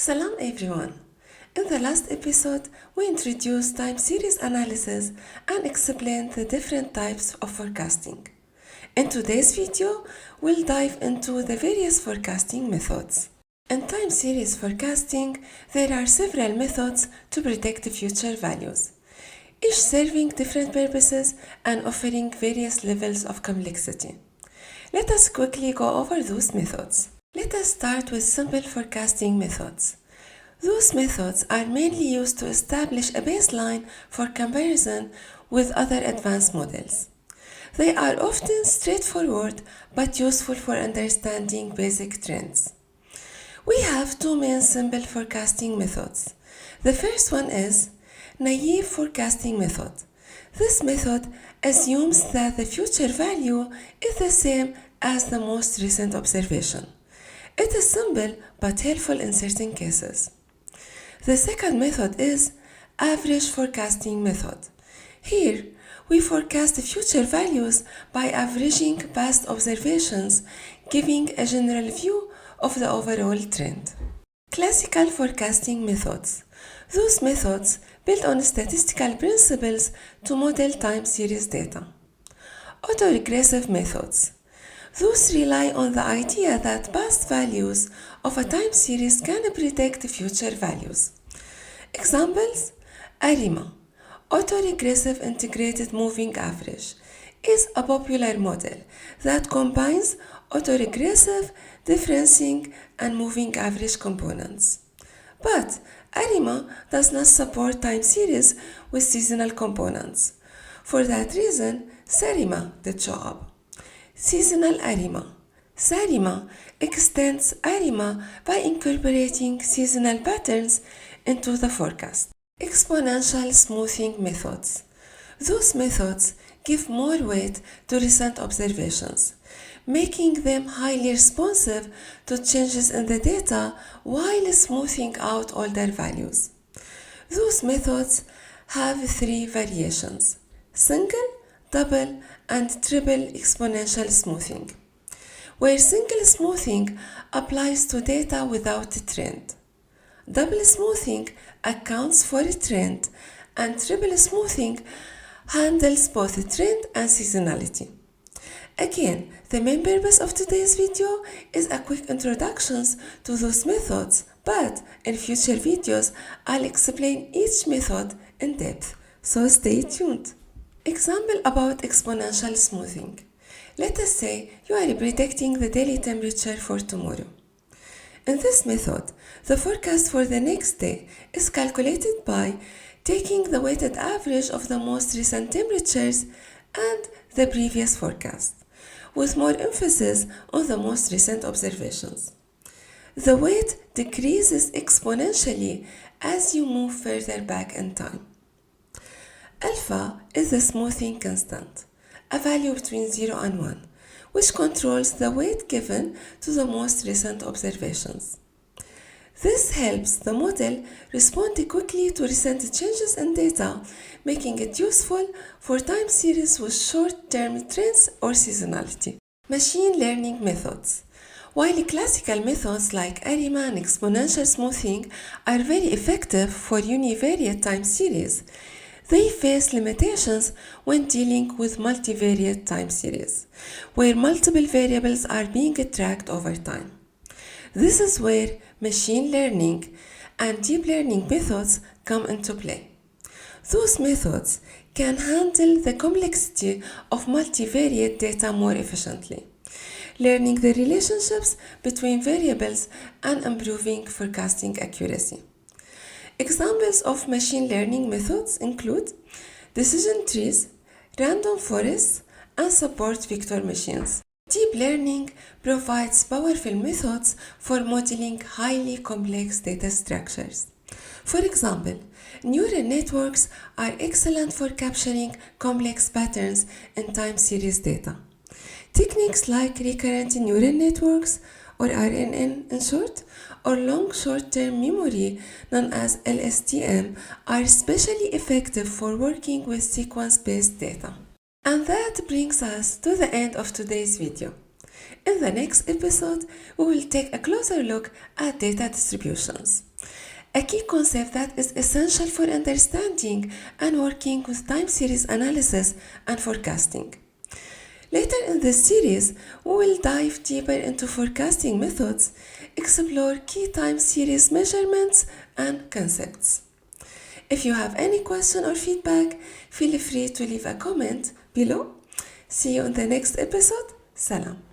Salam everyone! In the last episode, we introduced time series analysis and explained the different types of forecasting. In today's video, we'll dive into the various forecasting methods. In time series forecasting, there are several methods to predict future values, each serving different purposes and offering various levels of complexity. Let us quickly go over those methods. Let us start with simple forecasting methods. Those methods are mainly used to establish a baseline for comparison with other advanced models. They are often straightforward but useful for understanding basic trends. We have two main simple forecasting methods. The first one is naive forecasting method. This method assumes that the future value is the same as the most recent observation. It is simple but helpful in certain cases. The second method is average forecasting method. Here, we forecast future values by averaging past observations, giving a general view of the overall trend. Classical forecasting methods. Those methods build on statistical principles to model time series data. Autoregressive methods. Those rely on the idea that past values of a time series can predict future values. Examples: ARIMA, autoregressive integrated moving average, is a popular model that combines autoregressive, differencing, and moving average components. But ARIMA does not support time series with seasonal components. For that reason, SARIMA did show up. Seasonal ARIMA. SARIMA extends ARIMA by incorporating seasonal patterns into the forecast. Exponential smoothing methods. Those methods give more weight to recent observations, making them highly responsive to changes in the data while smoothing out older values. Those methods have three variations: single, double, and triple exponential smoothing, where single smoothing applies to data without a trend. Double smoothing accounts for a trend, and triple smoothing handles both trend and seasonality. Again, the main purpose of today's video is a quick introduction to those methods, but in future videos I'll explain each method in depth, so stay tuned. Example about exponential smoothing. Let us say you are predicting the daily temperature for tomorrow. In this method, the forecast for the next day is calculated by taking the weighted average of the most recent temperatures and the previous forecast, with more emphasis on the most recent observations. The weight decreases exponentially as you move further back in time. Alpha is the smoothing constant, a value between 0 and 1, which controls the weight given to the most recent observations. This helps the model respond quickly to recent changes in data, making it useful for time series with short-term trends or seasonality. Machine learning methods. While classical methods like ARIMA and exponential smoothing are very effective for univariate time series, they face limitations when dealing with multivariate time series, where multiple variables are being tracked over time. This is where machine learning and deep learning methods come into play. Those methods can handle the complexity of multivariate data more efficiently, learning the relationships between variables and improving forecasting accuracy. Examples of machine learning methods include decision trees, random forests, and support vector machines. Deep learning provides powerful methods for modeling highly complex data structures. For example, neural networks are excellent for capturing complex patterns in time series data. Techniques like recurrent neural networks, or RNN in short, or long short-term memory known as LSTM are especially effective for working with sequence-based data. And that brings us to the end of today's video. In the next episode, we will take a closer look at data distributions. a key concept that is essential for understanding and working with time series analysis and forecasting. Later in this series, we will dive deeper into forecasting methods, explore key time series measurements and concepts. If you have any question or feedback, feel free to leave a comment below. See you in the next episode. Salam.